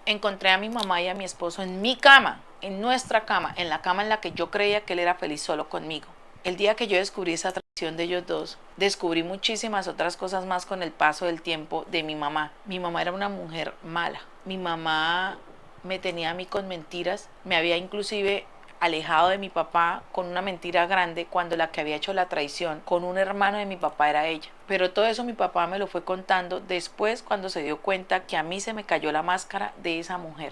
encontré a mi mamá y a mi esposo en mi cama, en nuestra cama, en la cama en la que yo creía que él era feliz solo conmigo. El día que yo descubrí esa traición de ellos dos, descubrí muchísimas otras cosas más con el paso del tiempo de mi mamá. Mi mamá era una mujer mala. Mi mamá me tenía a mí con mentiras, me había inclusive alejado de mi papá con una mentira grande cuando la que había hecho la traición con un hermano de mi papá era ella. Pero todo eso mi papá me lo fue contando después cuando se dio cuenta que a mí se me cayó la máscara de esa mujer.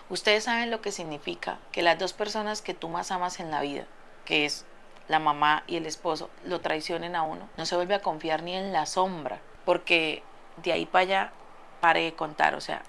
Ustedes saben lo que significa que las dos personas que tú más amas en la vida, que es la mamá y el esposo, lo traicionen a uno. No se vuelve a confiar ni en la sombra, porque de ahí para allá pare de contar, o sea,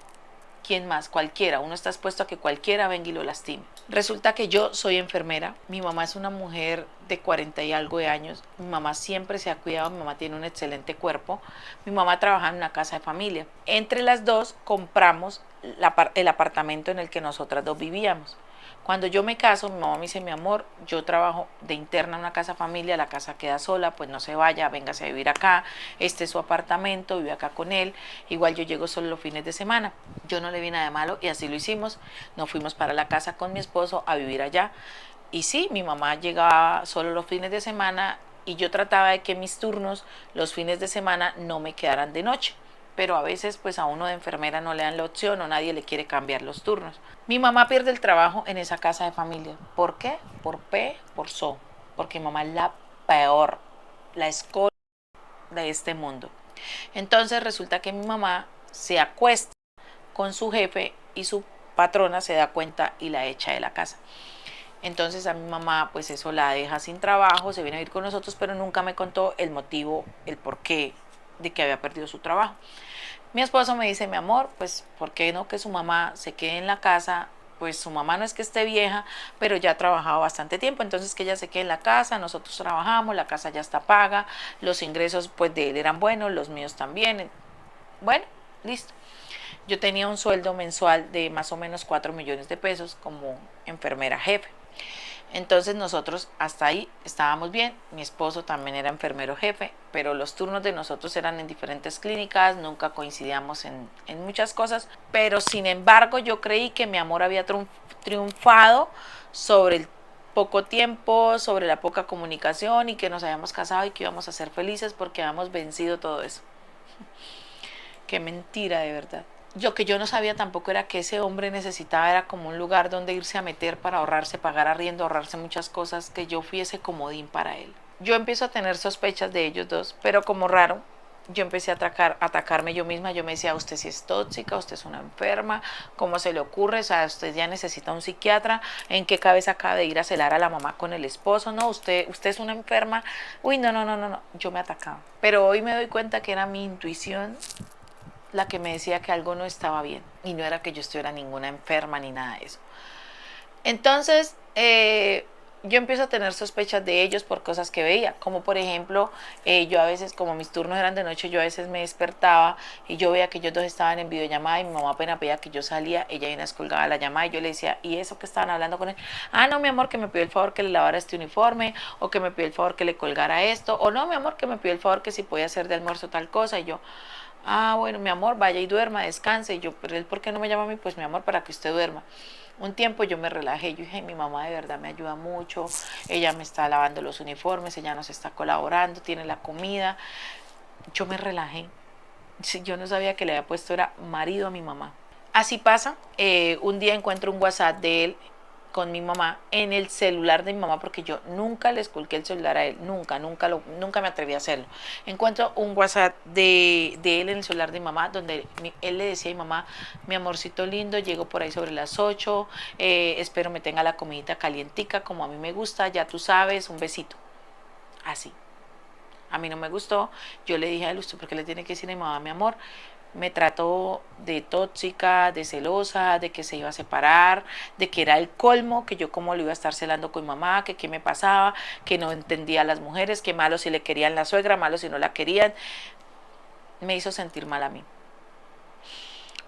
¿quién más? Cualquiera, uno está expuesto a que cualquiera venga y lo lastime. Resulta que yo soy enfermera, mi mamá es una mujer de 40 y algo de años, mi mamá siempre se ha cuidado, mi mamá tiene un excelente cuerpo, mi mamá trabaja en una casa de familia. Entre las dos compramos el apartamento en el que nosotras dos vivíamos. Cuando yo me caso, mi mamá me dice, mi amor, yo trabajo de interna en una casa familia, la casa queda sola, pues no se vaya, véngase a vivir acá, este es su apartamento, vive acá con él, igual yo llego solo los fines de semana. Yo no le vi nada de malo y así lo hicimos, nos fuimos para la casa con mi esposo a vivir allá. Y sí, mi mamá llegaba solo los fines de semana y yo trataba de que mis turnos los fines de semana no me quedaran de noche, pero a veces pues a uno de enfermera no le dan la opción o nadie le quiere cambiar los turnos. Mi mamá pierde el trabajo en esa casa de familia. ¿Por qué? Por P, por So. Porque mi mamá es la peor, la escoria de este mundo. Entonces resulta que mi mamá se acuesta con su jefe y su patrona se da cuenta y la echa de la casa. Entonces a mi mamá pues eso la deja sin trabajo, se viene a vivir con nosotros, pero nunca me contó el motivo, el porqué de que había perdido su trabajo. Mi esposo me dice, mi amor, pues, ¿por qué no que su mamá se quede en la casa? Pues su mamá no es que esté vieja, pero ya ha trabajado bastante tiempo, entonces que ella se quede en la casa, nosotros trabajamos, la casa ya está paga, los ingresos pues de él eran buenos, los míos también. Bueno, listo. Yo tenía un sueldo mensual de más o menos 4 millones de pesos como enfermera jefe. Entonces nosotros hasta ahí estábamos bien, mi esposo también era enfermero jefe, pero los turnos de nosotros eran en diferentes clínicas, nunca coincidíamos en muchas cosas, pero sin embargo yo creí que mi amor había triunfado sobre el poco tiempo, sobre la poca comunicación y que nos habíamos casado y que íbamos a ser felices porque habíamos vencido todo eso. Qué mentira de verdad. Lo que yo no sabía tampoco era que ese hombre necesitaba, era como un lugar donde irse a meter para ahorrarse, pagar arriendo, ahorrarse muchas cosas, que yo fuese comodín para él. Yo empiezo a tener sospechas de ellos dos, pero como raro, yo empecé a atacarme yo misma. Yo me decía, usted sí es tóxica, usted es una enferma, ¿cómo se le ocurre? O sea, usted ya necesita un psiquiatra. ¿En qué cabeza acaba de ir a celar a la mamá con el esposo? No, usted es una enferma. Uy, no, no, no, no, no. Yo me atacaba. Pero hoy me doy cuenta que era mi intuición la que me decía que algo no estaba bien y no era que yo estuviera ninguna enferma ni nada de eso. Entonces yo empiezo a tener sospechas de ellos por cosas que veía, como por ejemplo yo a veces, como mis turnos eran de noche, yo a veces me despertaba y yo veía que ellos dos estaban en videollamada y mi mamá apenas veía que yo salía, ella y descolgaba la llamada y yo le decía, ¿y eso que estaban hablando con él? Ah, no, mi amor, que me pidió el favor que le lavara este uniforme, o que me pidió el favor que le colgara esto, o no, mi amor, que me pidió el favor que si podía hacer de almuerzo tal cosa, y yo, ah, bueno, mi amor, vaya y duerma, descanse. Y yo, pero él, ¿por qué no me llama a mí? Pues mi amor, para que usted duerma. Un tiempo yo me relajé, yo dije, mi mamá de verdad me ayuda mucho, ella me está lavando los uniformes, ella nos está colaborando, tiene la comida. Yo me relajé. Yo no sabía que le había puesto era marido a mi mamá. Así pasa, un día encuentro un WhatsApp de él con mi mamá en el celular de mi mamá, porque yo nunca le esculqué el celular a él, nunca me atreví a hacerlo. Encuentro un WhatsApp de él en el celular de mi mamá donde él le decía a mi mamá, mi amorcito lindo, llego por ahí sobre las 8, espero me tenga la comidita calientica como a mí me gusta, ya tú sabes, un besito. Así. A mí no me gustó, yo le dije a él, ¿usted por qué le tiene que decir a mi mamá, mi amor? Me trató de tóxica, de celosa, de que se iba a separar, de que era el colmo, que yo como lo iba a estar celando con mi mamá, que qué me pasaba, que no entendía a las mujeres, que malo si le querían la suegra, malo si no la querían. Me hizo sentir mal a mí.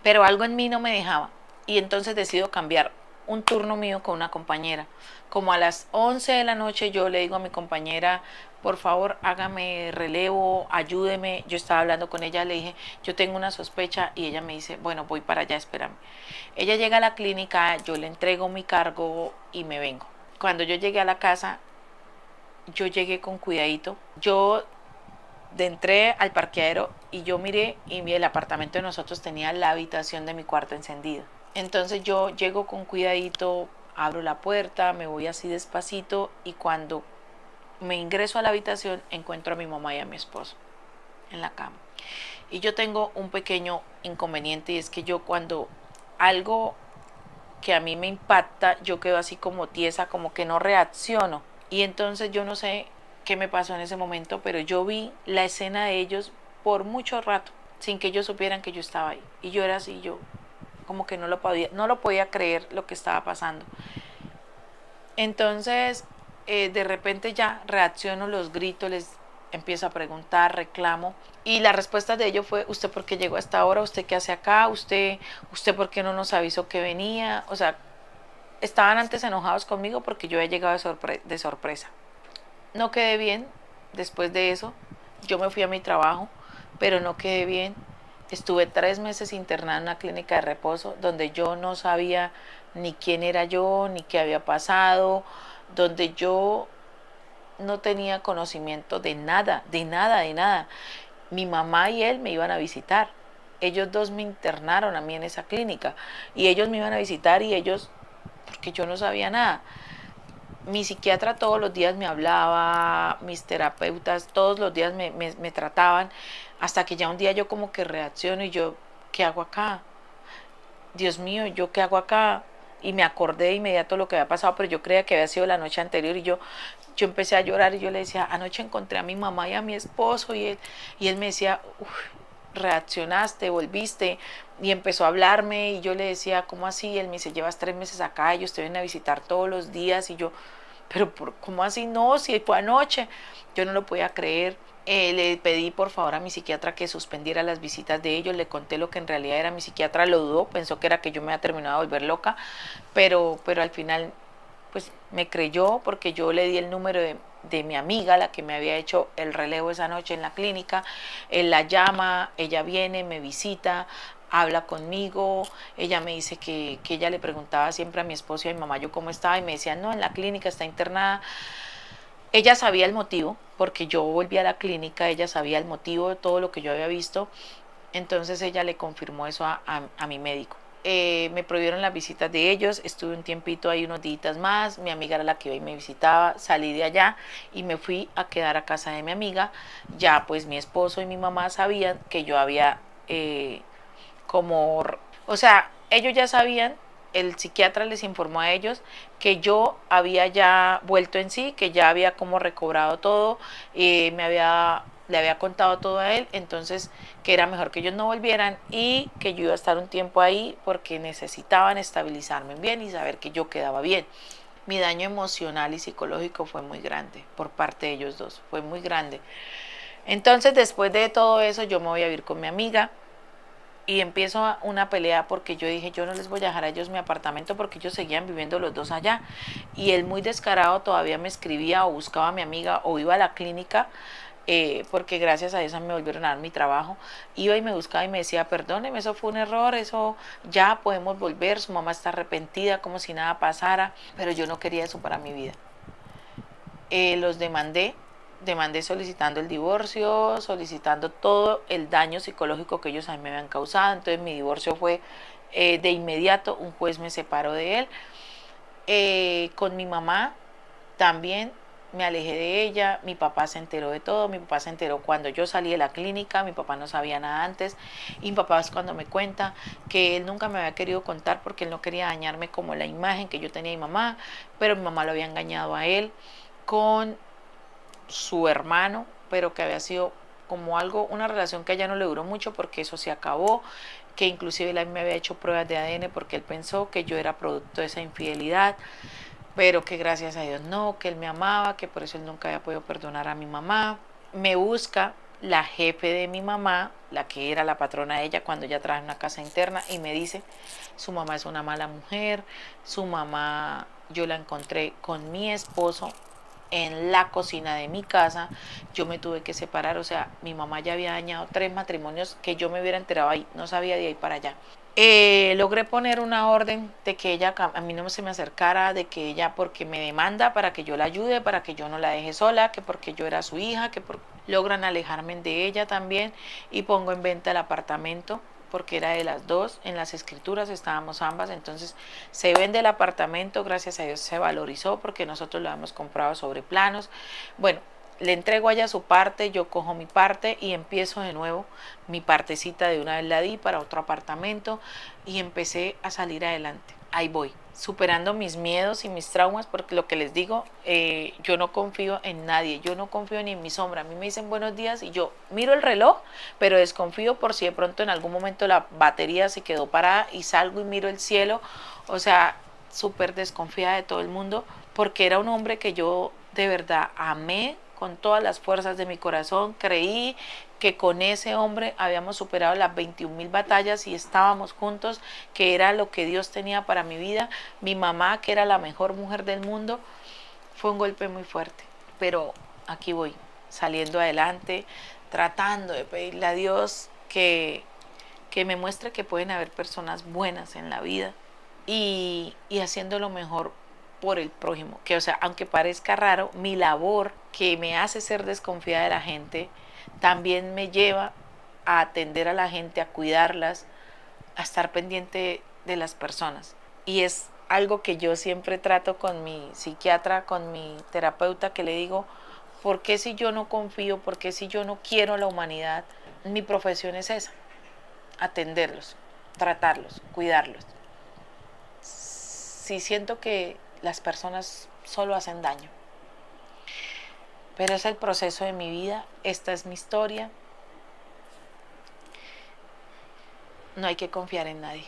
Pero algo en mí no me dejaba y entonces decido cambiar un turno mío con una compañera. Como a las 11 de la noche yo le digo a mi compañera, por favor hágame relevo, ayúdeme. Yo estaba hablando con ella, le dije, yo tengo una sospecha y ella me dice, bueno, voy para allá, espérame. Ella llega a la clínica, yo le entrego mi cargo y me vengo. Cuando yo llegué a la casa, yo llegué con cuidadito. Yo entré al parqueadero y yo miré y el apartamento de nosotros tenía la habitación de mi cuarto encendida. Entonces yo llego con cuidadito, abro la puerta, me voy así despacito y cuando me ingreso a la habitación encuentro a mi mamá y a mi esposo en la cama. Y yo tengo un pequeño inconveniente y es que yo cuando algo que a mí me impacta, yo quedo así como tiesa, como que no reacciono. Y entonces yo no sé qué me pasó en ese momento, pero yo vi la escena de ellos por mucho rato, sin que ellos supieran que yo estaba ahí. Y yo era así, yo como que no lo podía creer lo que estaba pasando. Entonces, de repente ya reacciono, los grito, les empiezo a preguntar, reclamo. Y la respuesta de ellos fue, ¿usted por qué llegó a esta hora? ¿Usted qué hace acá? ¿Usted por qué no nos avisó que venía? O sea, estaban antes enojados conmigo porque yo había llegado de sorpresa. No quedé bien después de eso. Yo me fui a mi trabajo, pero no quedé bien. Estuve 3 meses internada en una clínica de reposo donde yo no sabía ni quién era yo, ni qué había pasado, donde yo no tenía conocimiento de nada, de nada, de nada. Mi mamá y él me iban a visitar. Ellos dos me internaron a mí en esa clínica y ellos me iban a visitar y ellos, porque yo no sabía nada. Mi psiquiatra todos los días me hablaba, mis terapeutas todos los días me trataban, hasta que ya un día yo como que reacciono y yo, ¿qué hago acá? Dios mío, ¿yo qué hago acá? Y me acordé de inmediato lo que había pasado, pero yo creía que había sido la noche anterior y yo empecé a llorar y yo le decía, anoche encontré a mi mamá y a mi esposo y él me decía, reaccionaste, volviste y empezó a hablarme y yo le decía, ¿cómo así? Y él me dice, llevas 3 meses acá, ellos te vienen a visitar todos los días y yo, pero ¿cómo así? No, si fue anoche. Yo no lo podía creer. Le pedí por favor a mi psiquiatra que suspendiera las visitas de ellos, le conté lo que en realidad era, mi psiquiatra lo dudó, pensó que era que yo me había terminado de volver loca, pero al final pues me creyó porque yo le di el número de mi amiga, la que me había hecho el relevo esa noche en la clínica. Él la llama, ella viene, me visita, habla conmigo, ella me dice que ella le preguntaba siempre a mi esposo y a mi mamá yo cómo estaba y me decían, no, en la clínica está internada. Ella sabía el motivo, porque yo volví a la clínica, ella sabía el motivo de todo lo que yo había visto, entonces ella le confirmó eso a mi médico. Me prohibieron las visitas de ellos, estuve un tiempito ahí, unos días más, mi amiga era la que iba y me visitaba, salí de allá y me fui a quedar a casa de mi amiga. Ya pues mi esposo y mi mamá sabían que yo había como, o sea, ellos ya sabían, el psiquiatra les informó a ellos que yo había ya vuelto en sí, que ya había como recobrado todo, le había contado todo a él, entonces que era mejor que ellos no volvieran y que yo iba a estar un tiempo ahí porque necesitaban estabilizarme bien y saber que yo quedaba bien. Mi daño emocional y psicológico fue muy grande por parte de ellos dos, fue muy grande. Entonces después de todo eso yo me voy a vivir con mi amiga y empiezo una pelea porque yo dije, yo no les voy a dejar a ellos mi apartamento porque ellos seguían viviendo los dos allá. Y él muy descarado todavía me escribía o buscaba a mi amiga o iba a la clínica, porque gracias a eso me volvieron a dar mi trabajo. Iba y me buscaba y me decía, perdóneme, eso fue un error, eso ya podemos volver, su mamá está arrepentida como si nada pasara, pero yo no quería eso para mi vida. Los demandé solicitando el divorcio, solicitando todo el daño psicológico que ellos a mí me habían causado. Entonces mi divorcio fue de inmediato, un juez me separó de él. Con mi mamá también me alejé de ella, mi papá se enteró de todo, mi papá se enteró cuando yo salí de la clínica, mi papá no sabía nada antes, y mi papá es cuando me cuenta que él nunca me había querido contar porque él no quería dañarme como la imagen que yo tenía de mi mamá, pero mi mamá lo había engañado a él con su hermano, pero que había sido como algo, una relación que a ella no le duró mucho porque eso se acabó, que inclusive él me había hecho pruebas de ADN porque él pensó que yo era producto de esa infidelidad, pero que gracias a Dios no, que él me amaba, que por eso él nunca había podido perdonar a mi mamá. Me busca la jefe de mi mamá, la que era la patrona de ella cuando ella trabajaba en una casa interna, y me dice, su mamá es una mala mujer, su mamá yo la encontré con mi esposo en la cocina de mi casa, yo me tuve que separar, o sea, mi mamá ya había dañado 3 matrimonios, que yo me hubiera enterado ahí, no sabía de ahí para allá. Logré poner una orden de que ella a mí no se me acercara, de que ella, porque me demanda para que yo la ayude, para que yo no la deje sola, que porque yo era su hija, logran alejarme de ella también, y pongo en venta el apartamento porque era de las dos, en las escrituras estábamos ambas, entonces se vende el apartamento, gracias a Dios se valorizó porque nosotros lo habíamos comprado sobre planos. Bueno, le entrego a ella su parte, yo cojo mi parte y empiezo de nuevo. Mi partecita de una vez la di para otro apartamento y empecé a salir adelante. Ahí voy, superando mis miedos y mis traumas, porque lo que les digo, yo no confío en nadie, yo no confío ni en mi sombra. A mí me dicen buenos días y yo miro el reloj, pero desconfío por si de pronto en algún momento la batería se quedó parada, y salgo y miro el cielo. O sea, súper desconfiada de todo el mundo, porque era un hombre que yo de verdad amé con todas las fuerzas de mi corazón. Creí que con ese hombre habíamos superado las 21.000 batallas y estábamos juntos, que era lo que Dios tenía para mi vida. Mi mamá, que era la mejor mujer del mundo, fue un golpe muy fuerte, pero aquí voy, saliendo adelante, tratando de pedirle a Dios que me muestre que pueden haber personas buenas en la vida, y haciendo lo mejor por el prójimo, que o sea, aunque parezca raro, mi labor, que me hace ser desconfiada de la gente, también me lleva a atender a la gente, a cuidarlas, a estar pendiente de las personas. Y es algo que yo siempre trato con mi psiquiatra, con mi terapeuta, que le digo, ¿por qué si yo no confío, por qué si yo no quiero a la humanidad? Mi profesión es esa, atenderlos, tratarlos, cuidarlos. Sí siento que las personas solo hacen daño, pero es el proceso de mi vida, esta es mi historia, no hay que confiar en nadie.